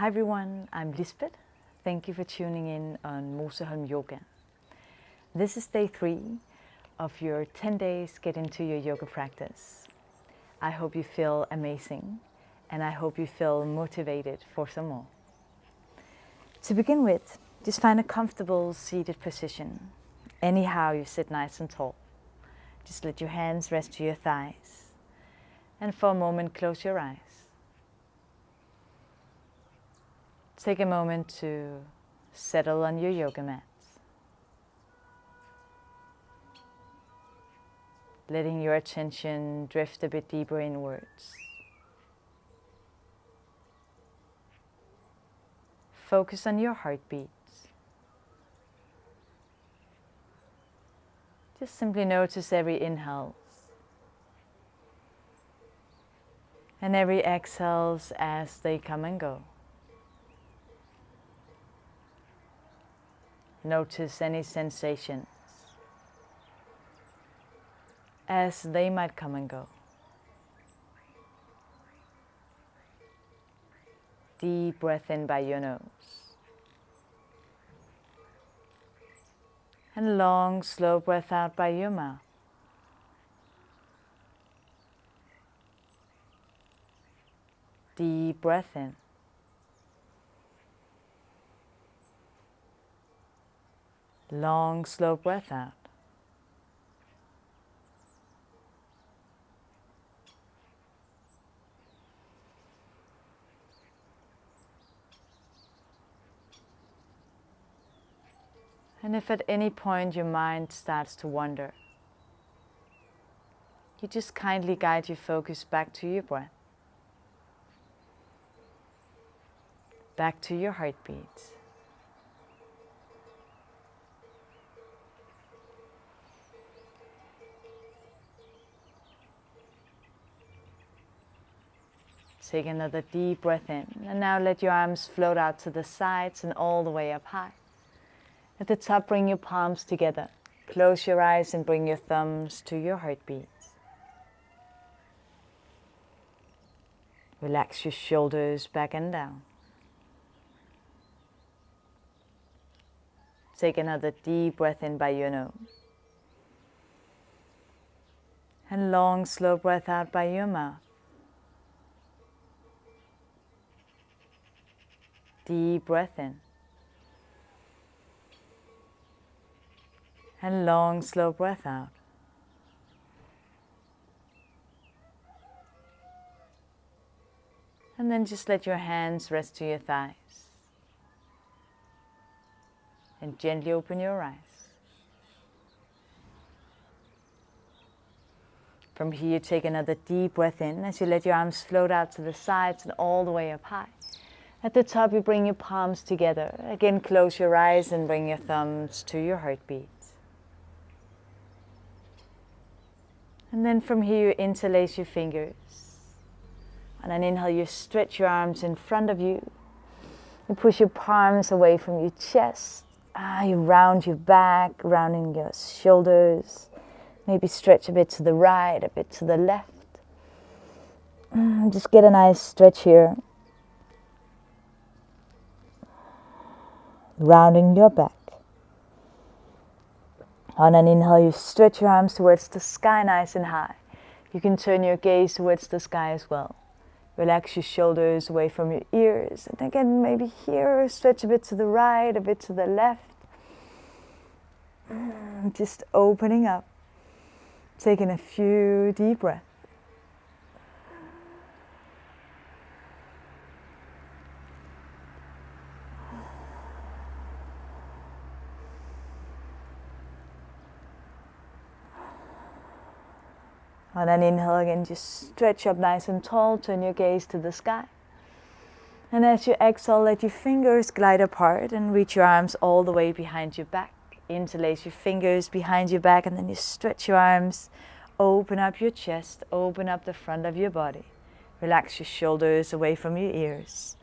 Hi everyone, I'm Lisbeth. Thank you for tuning in on Moseholm Yoga. This is day 3 of your 10 days get into your yoga practice. I hope you feel amazing and I hope you feel motivated for some more. To begin with, just find a comfortable seated position. Anyhow you sit nice and tall. Just let your hands rest to your thighs and for a moment close your eyes. Take a moment to settle on your yoga mats, letting your attention drift a bit deeper inwards. Focus on your heartbeats. Just simply notice every inhale and every exhales as they come and go. Notice any sensations as they might come and go. Deep breath in by your nose. And long, slow breath out by your mouth. Deep breath in. Long, slow breath out. And if at any point your mind starts to wander, you just kindly guide your focus back to your breath, back to your heartbeat. Take another deep breath in, and now let your arms float out to the sides and all the way up high. At the top, bring your palms together. Close your eyes and bring your thumbs to your heartbeats. Relax your shoulders back and down. Take another deep breath in by your nose. And long, slow breath out by your mouth. Deep breath in. And long, slow breath out. And then just let your hands rest to your thighs. And gently open your eyes. From here, take another deep breath in as you let your arms float out to the sides and all the way up high. At the top, you bring your palms together. Again, close your eyes and bring your thumbs to your heartbeats. And then from here, you interlace your fingers. On an inhale, you stretch your arms in front of you. You push your palms away from your chest. You round your back, rounding your shoulders. Maybe stretch a bit to the right, a bit to the left. Just get a nice stretch here. Rounding your back. On an inhale, you stretch your arms towards the sky nice and high. You can turn your gaze towards the sky as well. Relax your shoulders away from your ears. And again, maybe here, stretch a bit to the right, a bit to the left. Just opening up. Taking a few deep breaths. On an inhale again, just stretch up nice and tall, turn your gaze to the sky. And as you exhale, let your fingers glide apart and reach your arms all the way behind your back. Interlace your fingers behind your back and then you stretch your arms, open up your chest, open up the front of your body. Relax your shoulders away from your ears.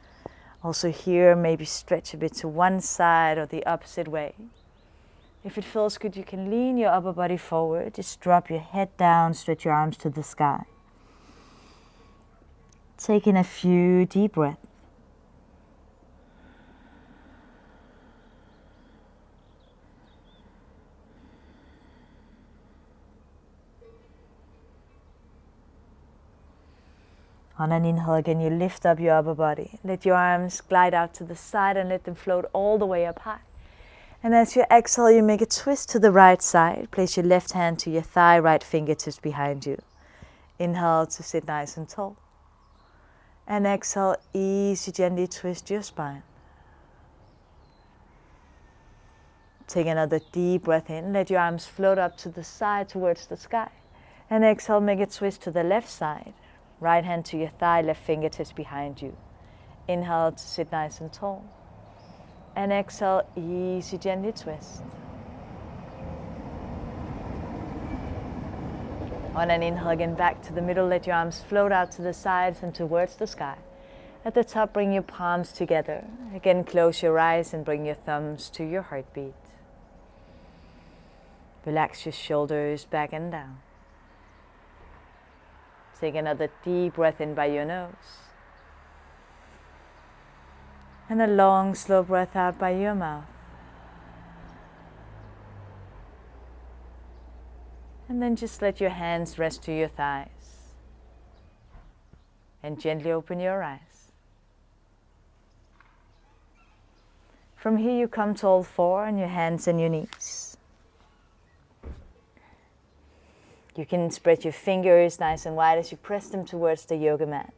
Also here, maybe stretch a bit to one side or the opposite way. If it feels good, you can lean your upper body forward. Just drop your head down, stretch your arms to the sky. Taking a few deep breaths. On an inhale again, you lift up your upper body. Let your arms glide out to the side and let them float all the way up high. And as you exhale, you make a twist to the right side. Place your left hand to your thigh, right fingertips behind you. Inhale to sit nice and tall. And exhale, easy, gently twist your spine. Take another deep breath in. Let your arms float up to the side towards the sky. And exhale, make a twist to the left side. Right hand to your thigh, left fingertips behind you. Inhale to sit nice and tall. And exhale, easy, gently twist. On an inhale again, back to the middle. Let your arms float out to the sides and towards the sky. At the top, bring your palms together. Again, close your eyes and bring your thumbs to your heartbeat. Relax your shoulders back and down. Take another deep breath in by your nose. And a long, slow breath out by your mouth. And then just let your hands rest to your thighs. And gently open your eyes. From here you come to all four on your hands and your knees. You can spread your fingers nice and wide as you press them towards the yoga mat.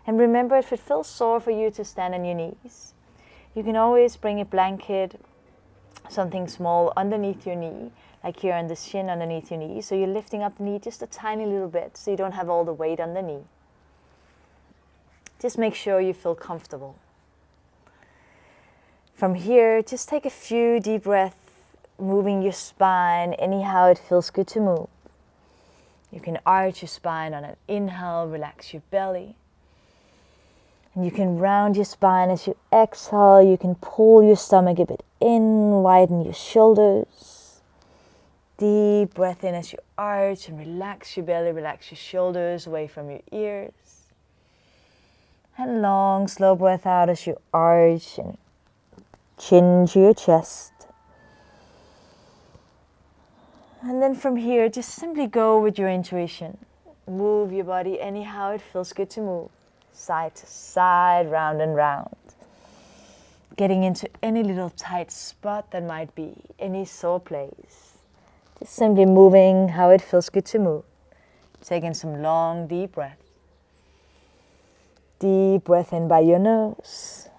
And remember, if it feels sore for you to stand on your knees, you can always bring a blanket, something small underneath your knee, like here on the shin underneath your knee. So you're lifting up the knee just a tiny little bit so you don't have all the weight on the knee. Just make sure you feel comfortable. From here, just take a few deep breaths, moving your spine anyhow it feels good to move. You can arch your spine on an inhale, relax your belly. And you can round your spine as you exhale. You can pull your stomach a bit in, widen your shoulders. Deep breath in as you arch and relax your belly, relax your shoulders away from your ears. And long, slow breath out as you arch and chin to your chest. And then from here, just simply go with your intuition. Move your body anyhow it feels good to move. Side to side, round and round. Getting into any little tight spot that might be, any sore place. Just simply moving how it feels good to move. Taking some long, deep breath. Deep breath in by your nose.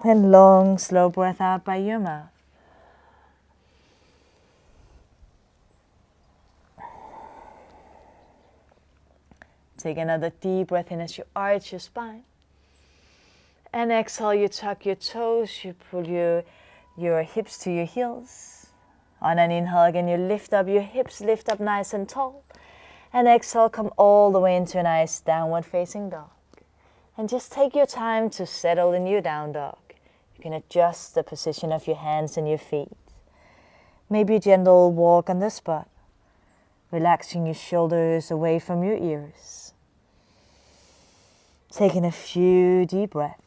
And long, slow breath out by your mouth. Take another deep breath in as you arch your spine. And exhale, you tuck your toes, you pull your hips to your heels. On an inhale again, you lift up your hips, lift up nice and tall. And exhale, come all the way into a nice downward facing dog. And just take your time to settle in your down dog. You can adjust the position of your hands and your feet. Maybe a gentle walk on the spot, relaxing your shoulders away from your ears. Taking a few deep breaths,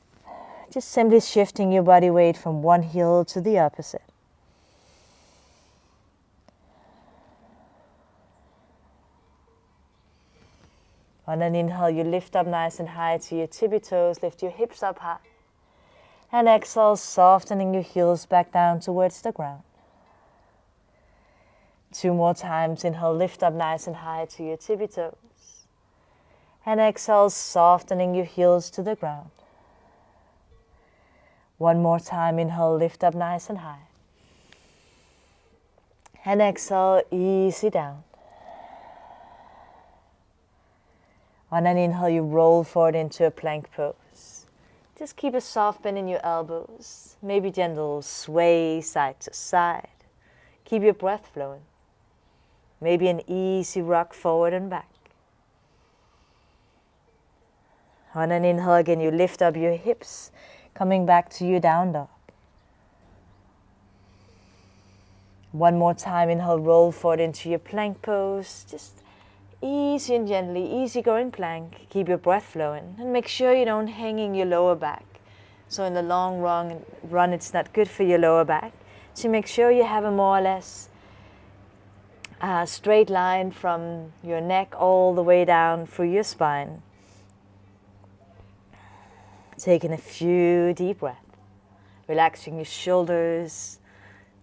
just simply shifting your body weight from one heel to the opposite. On an inhale, you lift up nice and high to your tippy toes, lift your hips up high. And exhale, softening your heels back down towards the ground. 2 more times, inhale, lift up nice and high to your tippy toes. And exhale, softening your heels to the ground. 1 more time, inhale, lift up nice and high. And exhale, easy down. On an inhale, you roll forward into a plank pose. Just keep a soft bend in your elbows. Maybe gentle sway side to side. Keep your breath flowing. Maybe an easy rock forward and back. On an inhale again, you lift up your hips, coming back to your down dog. 1 more time, inhale, roll forward into your plank pose. Just easy and gently, easy going plank. Keep your breath flowing and make sure you don't hang in your lower back. So in the long run, it's not good for your lower back. So make sure you have a more or less A straight line from your neck all the way down through your spine. Taking a few deep breaths. Relaxing your shoulders.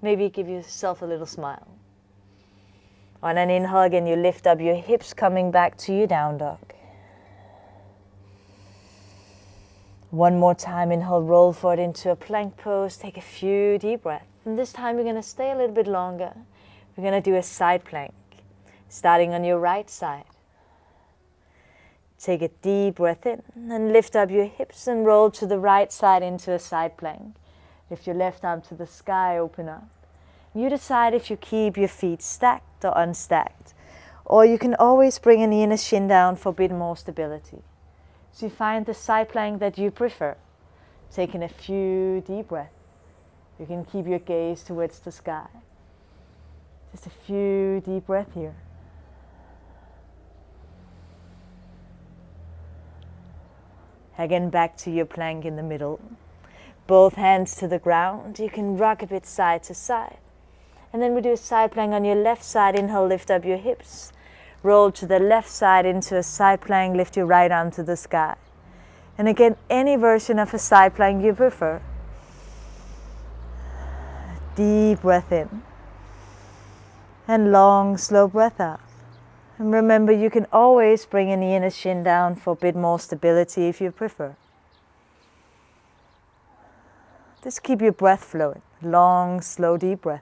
Maybe give yourself a little smile. On an inhale again, you lift up your hips, coming back to your down dog. One more time, inhale, roll forward into a plank pose. Take a few deep breaths. And this time you're going to stay a little bit longer. We're going to do a side plank, starting on your right side. Take a deep breath in and lift up your hips and roll to the right side into a side plank. Lift your left arm to the sky, open up. You decide if you keep your feet stacked or unstacked, or you can always bring a knee and a shin down for a bit more stability. So you find the side plank that you prefer. Taking a few deep breaths. You can keep your gaze towards the sky. Just a few deep breaths here. Again, back to your plank in the middle. Both hands to the ground. You can rock a bit side to side. And then we do a side plank on your left side. Inhale, lift up your hips. Roll to the left side into a side plank. Lift your right arm to the sky. And again, any version of a side plank you prefer. Deep breath in. And long, slow breath out. And remember, you can always bring a knee and a shin down for a bit more stability if you prefer. Just keep your breath flowing. Long, slow, deep breath.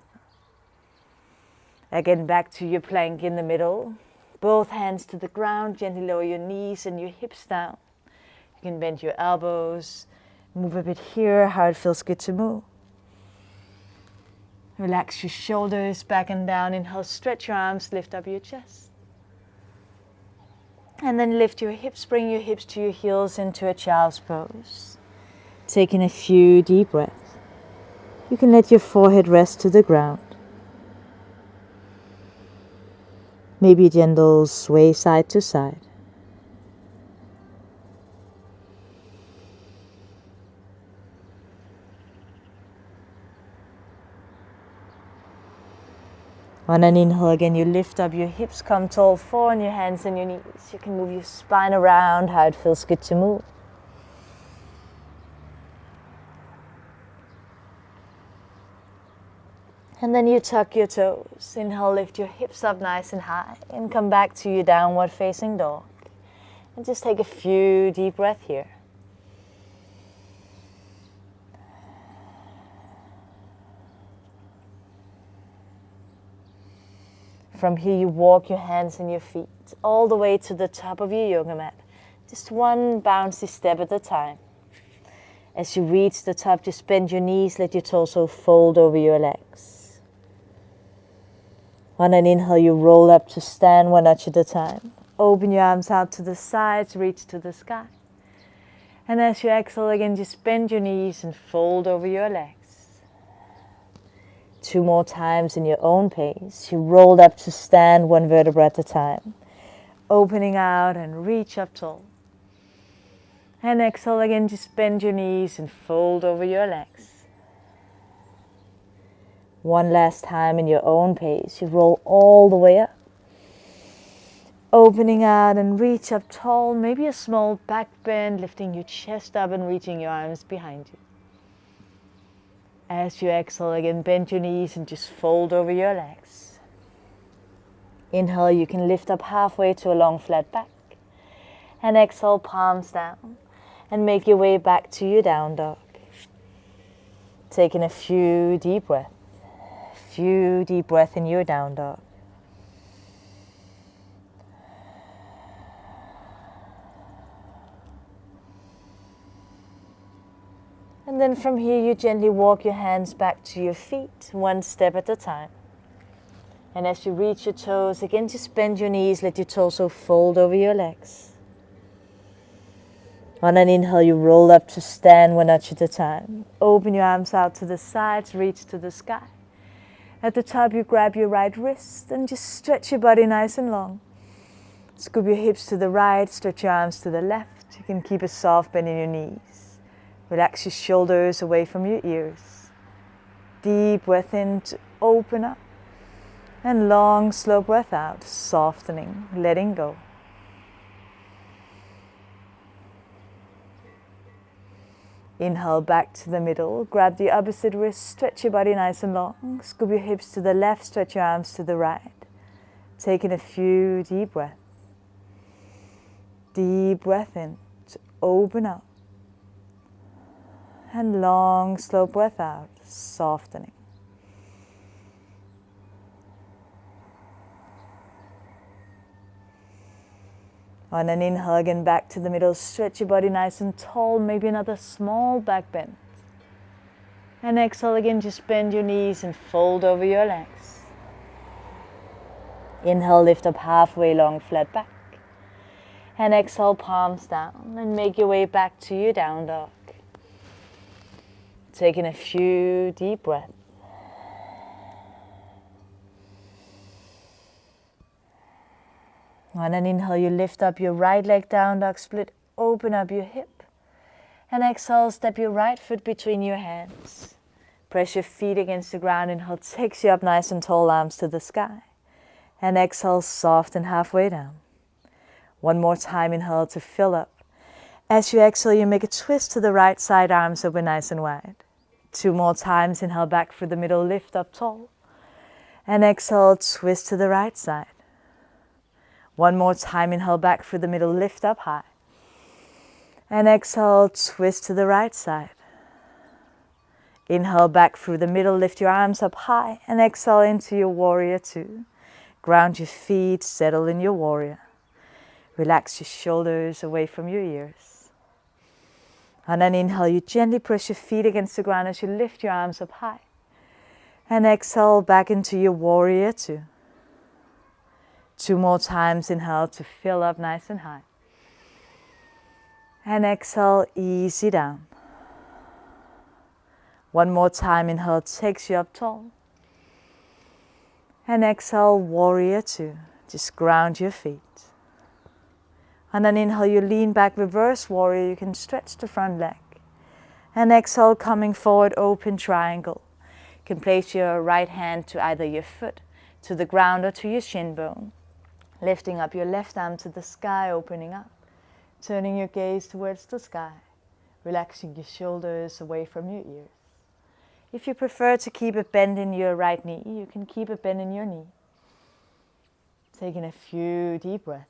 Again, back to your plank in the middle. Both hands to the ground. Gently lower your knees and your hips down. You can bend your elbows. Move a bit here, how it feels good to move. Relax your shoulders back and down. Inhale, stretch your arms, lift up your chest. And then lift your hips, bring your hips to your heels into a child's pose. Taking a few deep breaths. You can let your forehead rest to the ground. Maybe a gentle sway side to side. On an inhale again, you lift up your hips, come tall, four on your hands and your knees. You can move your spine around, how it feels good to move. And then you tuck your toes. Inhale, lift your hips up nice and high and come back to your downward facing dog. And just take a few deep breaths here. From here you walk your hands and your feet all the way to the top of your yoga mat. Just one bouncy step at a time. As you reach the top, just bend your knees, let your torso fold over your legs. On an inhale, you roll up to stand one notch at a time. Open your arms out to the sides, reach to the sky. And as you exhale again, just bend your knees and fold over your legs. 2 more times in your own pace. You rolled up to stand one vertebra at a time. Opening out and reach up tall. And exhale again, just bend your knees and fold over your legs. One last time in your own pace. You roll all the way up. Opening out and reach up tall. Maybe a small back bend, lifting your chest up and reaching your arms behind you. As you exhale again, bend your knees and just fold over your legs. Inhale, you can lift up halfway to a long flat back. And exhale, palms down. And make your way back to your down dog. Taking a few deep breaths. Few deep breaths in your down dog. And then from here you gently walk your hands back to your feet, one step at a time. And as you reach your toes, again just bend your knees, let your torso fold over your legs. On an inhale, you roll up to stand one notch at a time. Open your arms out to the sides, reach to the sky. At the top, you grab your right wrist and just stretch your body nice and long. Scoop your hips to the right, stretch your arms to the left. You can keep a soft bend in your knees. Relax your shoulders away from your ears. Deep breath in to open up. And long, slow breath out, softening, letting go. Inhale back to the middle, grab the opposite wrist, stretch your body nice and long, scoop your hips to the left, stretch your arms to the right. Taking a few deep breaths. Deep breath in to open up. And long, slow breath out, softening. On an inhale again, back to the middle, stretch your body nice and tall, maybe another small back bend. And exhale again, just bend your knees and fold over your legs. Inhale, lift up halfway long, flat back. And exhale, palms down, and make your way back to your down dog. Taking a few deep breaths. On an inhale, you lift up your right leg, down dog, split, open up your hip. And exhale, step your right foot between your hands. Press your feet against the ground. Inhale, takes you up nice and tall, arms to the sky. And exhale, soften halfway down. One more time, inhale to fill up. As you exhale, you make a twist to the right side, arms open nice and wide. 2 more times, inhale back through the middle, lift up tall. And exhale, twist to the right side. 1 more time, inhale back through the middle, lift up high. And exhale, twist to the right side. Inhale back through the middle, lift your arms up high. And exhale into your warrior 2. Ground your feet, settle in your warrior. Relax your shoulders away from your ears. On an inhale, you gently press your feet against the ground as you lift your arms up high. And exhale back into your warrior 2. 2 more times, inhale to fill up nice and high. And exhale, easy down. 1 more time, inhale takes you up tall. And exhale, warrior 2. Just ground your feet. On an inhale, you lean back, reverse warrior. You can stretch the front leg. And exhale, coming forward, open triangle. You can place your right hand to either your foot, to the ground, or to your shin bone. Lifting up your left arm to the sky, opening up. Turning your gaze towards the sky. Relaxing your shoulders away from your ears. If you prefer to keep a bend in your right knee, you can keep a bend in your knee. Taking a few deep breaths.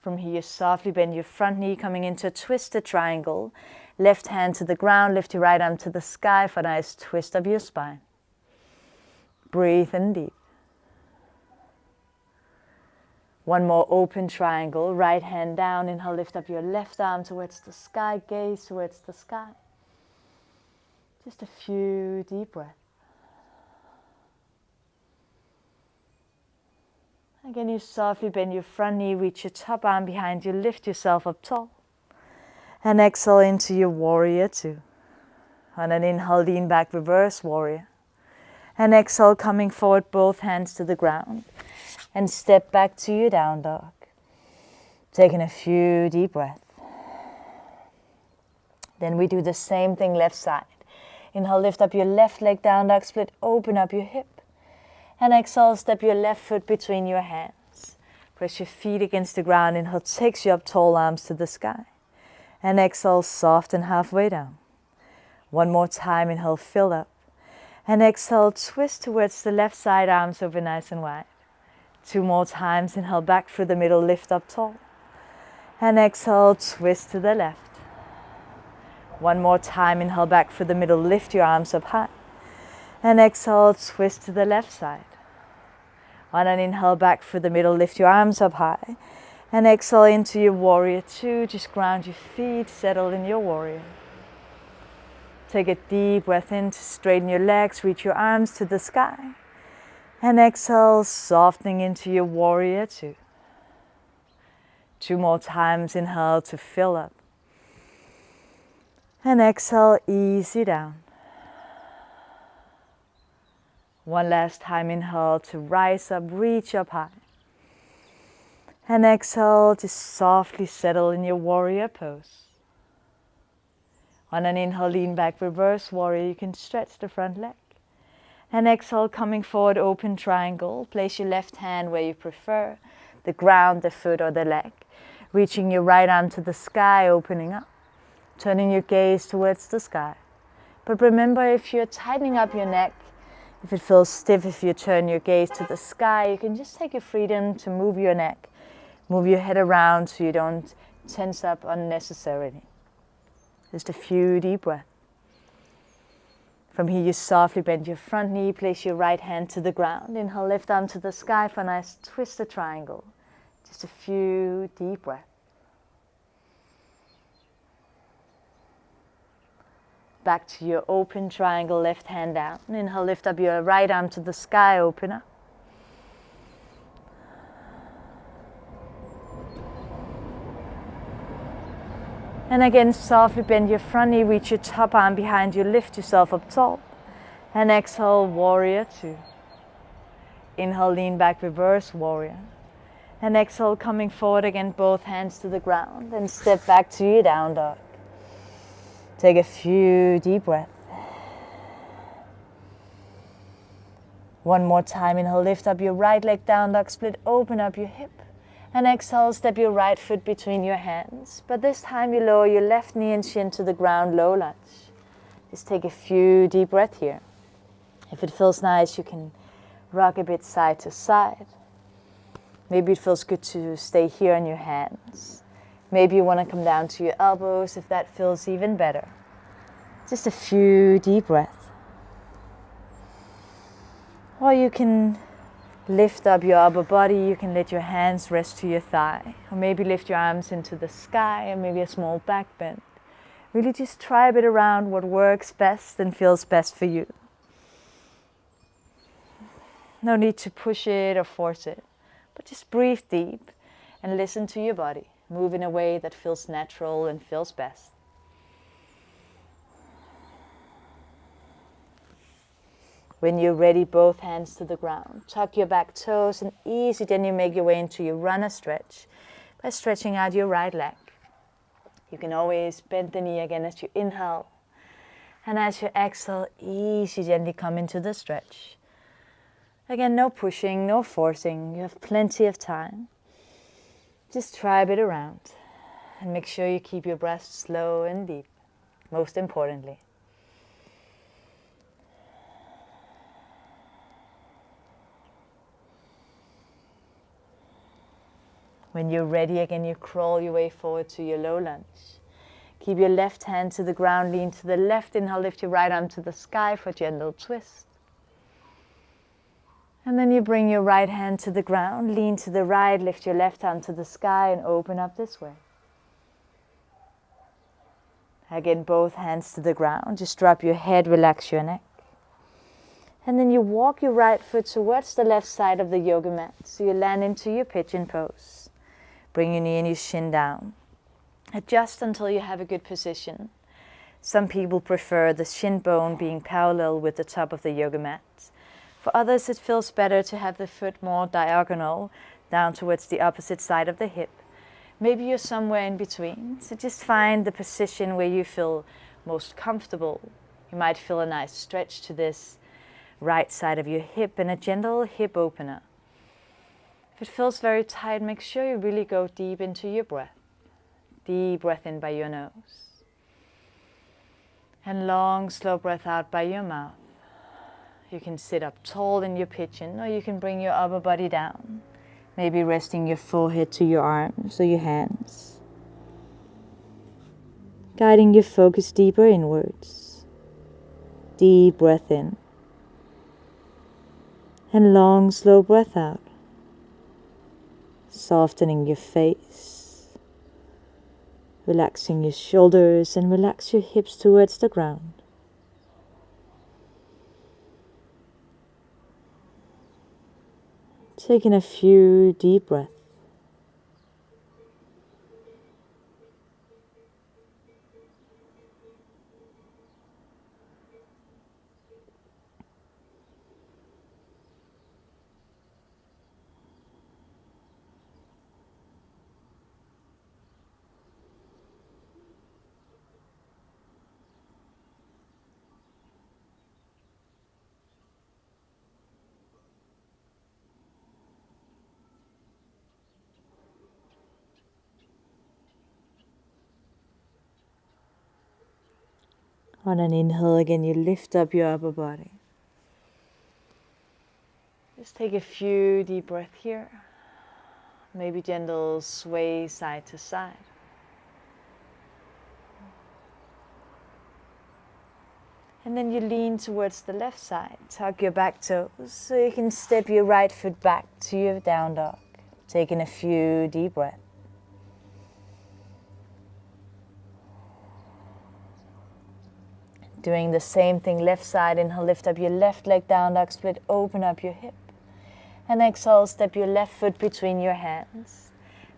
From here, softly bend your front knee, coming into a twisted triangle. Left hand to the ground, lift your right arm to the sky for a nice twist of your spine. Breathe in deep. 1 more open triangle, right hand down. Inhale, lift up your left arm towards the sky, gaze towards the sky. Just a few deep breaths. Again, you softly bend your front knee, reach your top arm behind you, lift yourself up tall. And exhale into your warrior 2. On an inhale, lean back, reverse warrior. And exhale, coming forward, both hands to the ground. And step back to your down dog. Taking a few deep breaths. Then we do the same thing left side. Inhale, lift up your left leg, down dog, split, open up your hip. And exhale, step your left foot between your hands. Press your feet against the ground. Inhale, takes you up tall, arms to the sky. And exhale, soften halfway down. 1 more time, inhale, fill up. And exhale, twist towards the left side, arms open nice and wide. 2 more times, inhale back through the middle, lift up tall. And exhale, twist to the left. 1 more time, inhale back through the middle, lift your arms up high. And exhale, twist to the left side. On an inhale back through the middle, lift your arms up high. And exhale into your warrior 2, just ground your feet, settle in your warrior. Take a deep breath in to straighten your legs, reach your arms to the sky. And exhale, softening into your warrior 2. 2 more times, inhale to fill up. And exhale, easy down. 1 last time, inhale to rise up, reach up high. And exhale to softly settle in your warrior pose. On an inhale, lean back, reverse warrior. You can stretch the front leg. And exhale, coming forward, open triangle. Place your left hand where you prefer, the ground, the foot, or the leg. Reaching your right arm to the sky, opening up. Turning your gaze towards the sky. But remember, if you're tightening up your neck, if it feels stiff, if you turn your gaze to the sky, you can just take your freedom to move your neck. Move your head around so you don't tense up unnecessarily. Just a few deep breaths. From here, you softly bend your front knee, place your right hand to the ground. Inhale, left arm to the sky for a nice twisted triangle. Just a few deep breaths. Back to your open triangle, left hand down. Inhale, lift up your right arm to the sky, open up. And again, softly bend your front knee, reach your top arm behind you, lift yourself up tall. And exhale, warrior two. Inhale, lean back, reverse warrior. And exhale, coming forward again, both hands to the ground. And step back to your down dog. Take a few deep breaths. One more time, inhale, lift up your right leg, down dog, split, open up your hip. And exhale, step your right foot between your hands. But this time you lower your left knee and shin to the ground, low lunge. Just take a few deep breaths here. If it feels nice, you can rock a bit side to side. Maybe it feels good to stay here on your hands. Maybe you want to come down to your elbows if that feels even better. Just a few deep breaths. Or you can lift up your upper body, you can let your hands rest to your thigh. Or maybe lift your arms into the sky, or maybe a small back bend. Really just try a bit around what works best and feels best for you. No need to push it or force it, but just breathe deep and listen to your body. Move in a way that feels natural and feels best. When you're ready, both hands to the ground. Tuck your back toes and easy, then you make your way into your runner stretch by stretching out your right leg. You can always bend the knee again as you inhale. And as you exhale, easy, gently come into the stretch. Again, no pushing, no forcing. You have plenty of time. Just try a bit around. And make sure you keep your breath slow and deep, most importantly. When you're ready again, you crawl your way forward to your low lunge. Keep your left hand to the ground, lean to the left. Inhale, lift your right arm to the sky for a gentle twist. And then you bring your right hand to the ground, lean to the right, lift your left arm to the sky and open up this way. Again, both hands to the ground. Just drop your head, relax your neck. And then you walk your right foot towards the left side of the yoga mat. So you land into your pigeon pose. Bring your knee and your shin down. Adjust until you have a good position. Some people prefer the shin bone being parallel with the top of the yoga mat. For others, it feels better to have the foot more diagonal down towards the opposite side of the hip. Maybe you're somewhere in between. So just find the position where you feel most comfortable. You might feel a nice stretch to this right side of your hip and a gentle hip opener. If it feels very tight, make sure you really go deep into your breath. Deep breath in by your nose. And long, slow breath out by your mouth. You can sit up tall in your pigeon, or you can bring your upper body down. Maybe resting your forehead to your arms or your hands. Guiding your focus deeper inwards. Deep breath in. And long, slow breath out. Softening your face. Relaxing your shoulders and relax your hips towards the ground. Taking a few deep breaths. On an inhale again, you lift up your upper body. Just take a few deep breaths here. Maybe gentle sway side to side. And then you lean towards the left side. Tuck your back toes so you can step your right foot back to your down dog. Taking a few deep breaths. Doing the same thing, left side. Inhale, lift up your left leg, down dog, split, open up your hip. And exhale, step your left foot between your hands.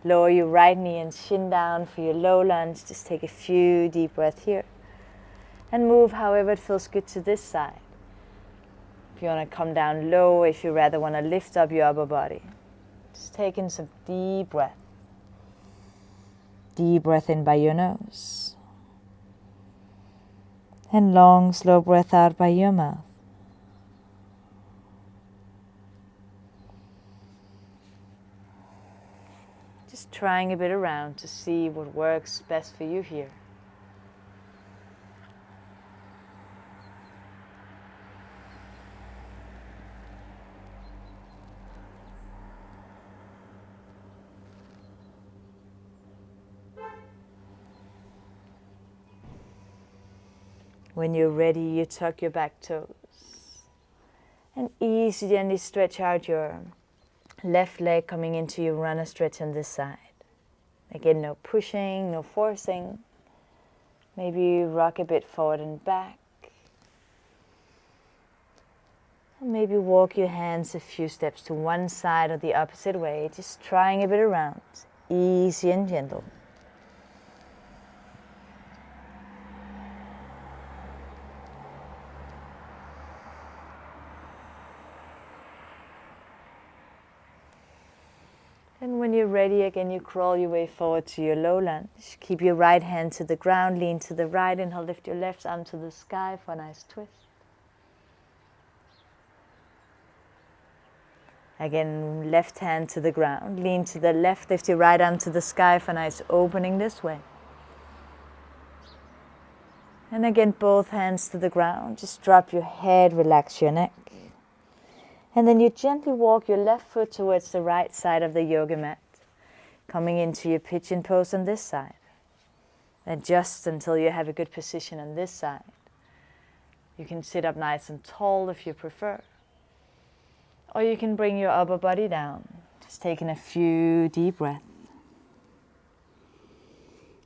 Lower your right knee and shin down for your low lunge. Just take a few deep breaths here. And move however it feels good to this side. If you want to come down low, if you rather want to lift up your upper body. Just taking some deep breath. Deep breath in by your nose. And long, slow breath out by your mouth. Just trying a bit around to see what works best for you here. When you're ready, you tuck your back toes and easy gently stretch out your left leg, coming into your runner stretch on this side. Again, no pushing, no forcing. Maybe you rock a bit forward and back. Or maybe walk your hands a few steps to one side or the opposite way, just trying a bit around, easy and gentle. And when you're ready, again, you crawl your way forward to your low lunge. Keep your right hand to the ground, lean to the right, inhale, lift your left arm to the sky for a nice twist. Again, left hand to the ground, lean to the left, lift your right arm to the sky for a nice opening this way. And again, both hands to the ground, just drop your head, relax your neck. And then you gently walk your left foot towards the right side of the yoga mat, coming into your pigeon pose on this side. Adjust until you have a good position on this side. You can sit up nice and tall if you prefer. Or you can bring your upper body down, just taking a few deep breaths.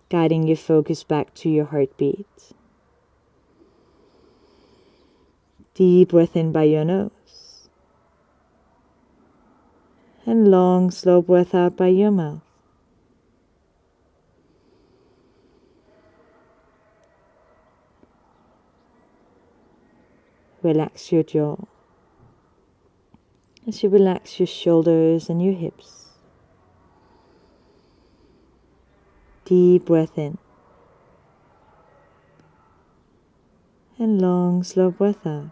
Guiding your focus back to your heartbeat. Deep breath in by your nose. And long, slow breath out by your mouth. Relax your jaw as you relax your shoulders and your hips. Deep breath in. And long, slow breath out.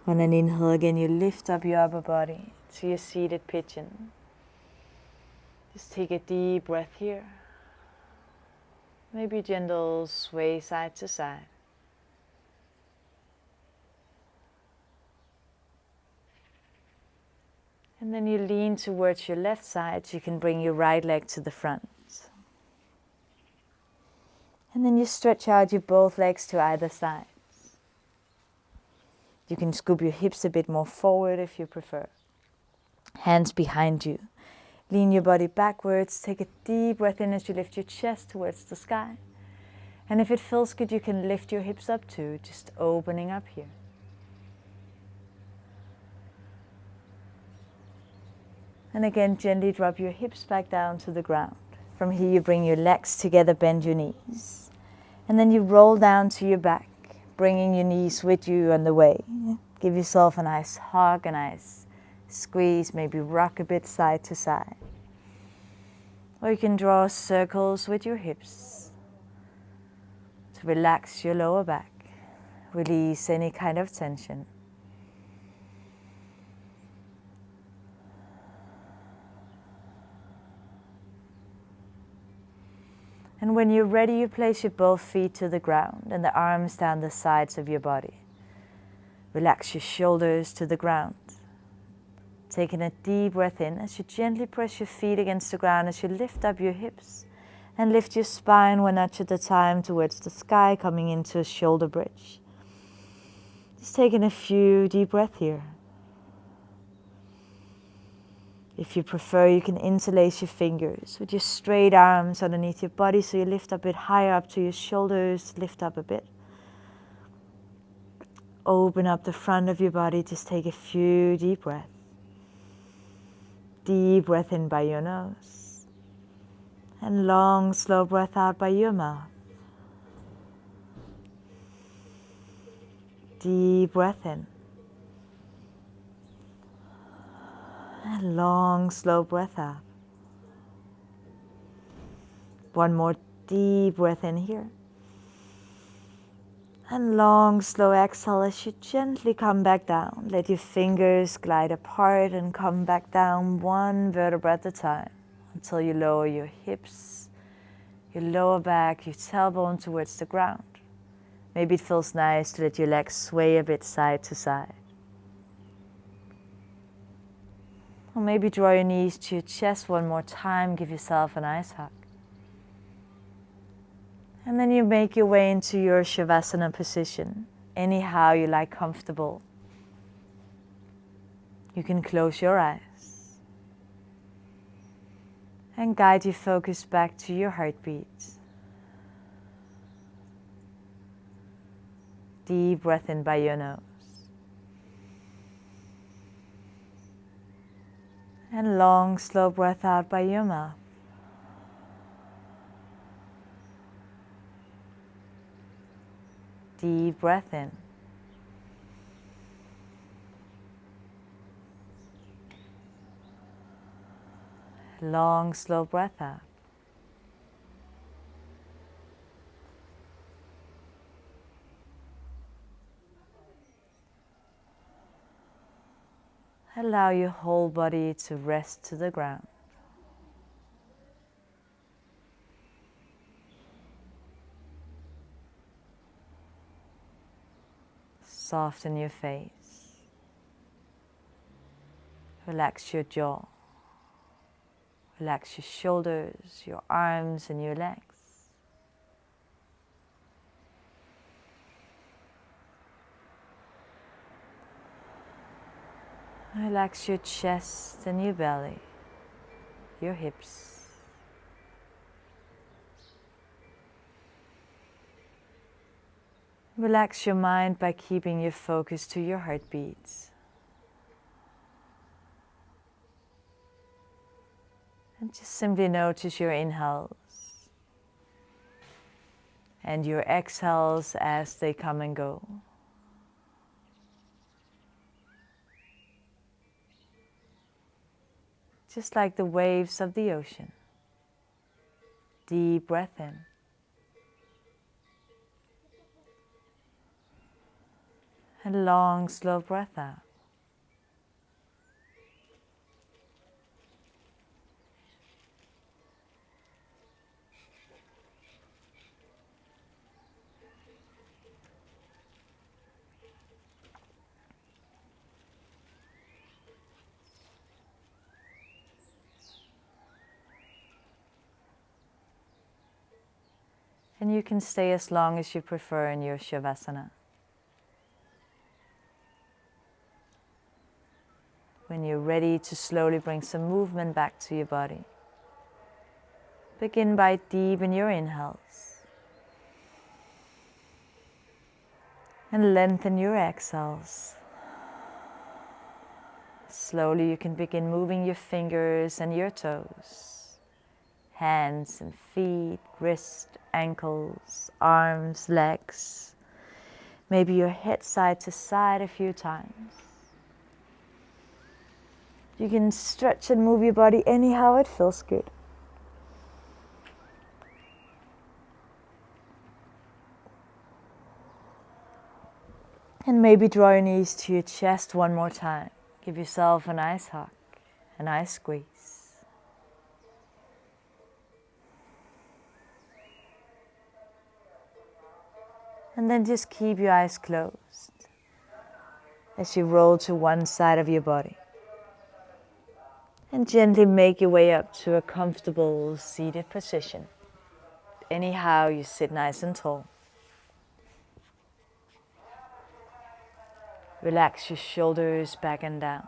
On an inhale again, you lift up your upper body to your seated pigeon. Just take a deep breath here. Maybe gentle sway side to side. And then you lean towards your left side, so you can bring your right leg to the front. And then you stretch out your both legs to either side. You can scoop your hips a bit more forward if you prefer. Hands behind you. Lean your body backwards. Take a deep breath in as you lift your chest towards the sky. And if it feels good, you can lift your hips up too, just opening up here. And again, gently drop your hips back down to the ground. From here you bring your legs together, bend your knees. And then you roll down to your back, bringing your knees with you on the way. Give yourself a nice hug, a nice squeeze, maybe rock a bit side to side. Or you can draw circles with your hips to relax your lower back, release any kind of tension. And when you're ready, you place your both feet to the ground and the arms down the sides of your body. Relax your shoulders to the ground. Taking a deep breath in as you gently press your feet against the ground as you lift up your hips and lift your spine one notch at a time towards the sky, coming into a shoulder bridge. Just taking a few deep breaths here. If you prefer, you can interlace your fingers with your straight arms underneath your body, so you lift a bit higher up to your shoulders, lift up a bit. Open up the front of your body, just take a few deep breaths. Deep breath in by your nose, and long, slow breath out by your mouth. Deep breath in. And long, slow breath out. One more deep breath in here. And long, slow exhale as you gently come back down. Let your fingers glide apart and come back down one vertebra at a time until you lower your hips, your lower back, your tailbone towards the ground. Maybe it feels nice to let your legs sway a bit side to side. Or maybe draw your knees to your chest one more time, give yourself a nice hug. And then you make your way into your Shavasana position, anyhow you like comfortable. You can close your eyes and guide your focus back to your heartbeat. Deep breath in by your nose. And long, slow breath out by your mouth. Deep breath in. Long, slow breath out. Allow your whole body to rest to the ground. Soften your face. Relax your jaw. Relax your shoulders, your arms and your legs. Relax your chest and your belly, your hips. Relax your mind by keeping your focus to your heartbeats. And just simply notice your inhales and your exhales as they come and go. Just like the waves of the ocean. Deep breath in. And long, slow breath out. And you can stay as long as you prefer in your Shavasana. When you're ready to slowly bring some movement back to your body, begin by deepen your inhales and lengthen your exhales. Slowly you can begin moving your fingers and your toes, hands and feet, wrists, ankles, arms, legs. Maybe your head side to side a few times. You can stretch and move your body anyhow it feels good. And maybe draw your knees to your chest one more time. Give yourself a nice hug, a nice squeeze. And then just keep your eyes closed as you roll to one side of your body. And gently make your way up to a comfortable seated position. Anyhow, you sit nice and tall. Relax your shoulders back and down.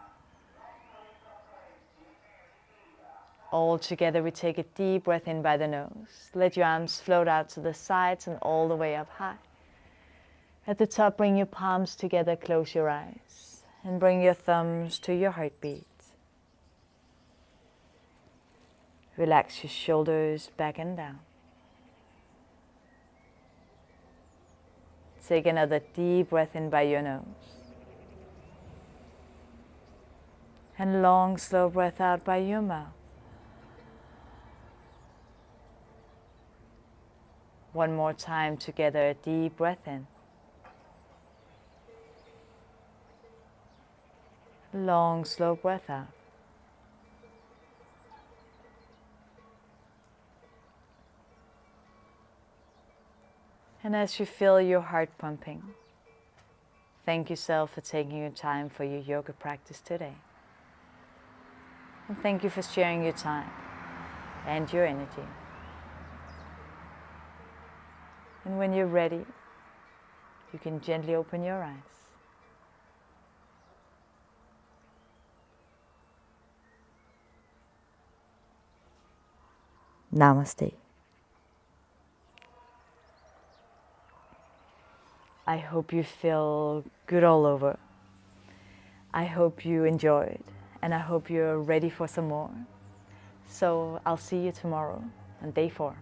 All together we take a deep breath in by the nose. Let your arms float out to the sides and all the way up high. At the top, bring your palms together, close your eyes, and bring your thumbs to your heartbeat. Relax your shoulders back and down. Take another deep breath in by your nose. And long, slow breath out by your mouth. One more time together, a deep breath in. Long, slow breath out. And as you feel your heart pumping, thank yourself for taking your time for your yoga practice today. And thank you for sharing your time and your energy. And when you're ready, you can gently open your eyes. Namaste. I hope you feel good all over. I hope you enjoyed, and I hope you're ready for some more. So I'll see you tomorrow on day 4.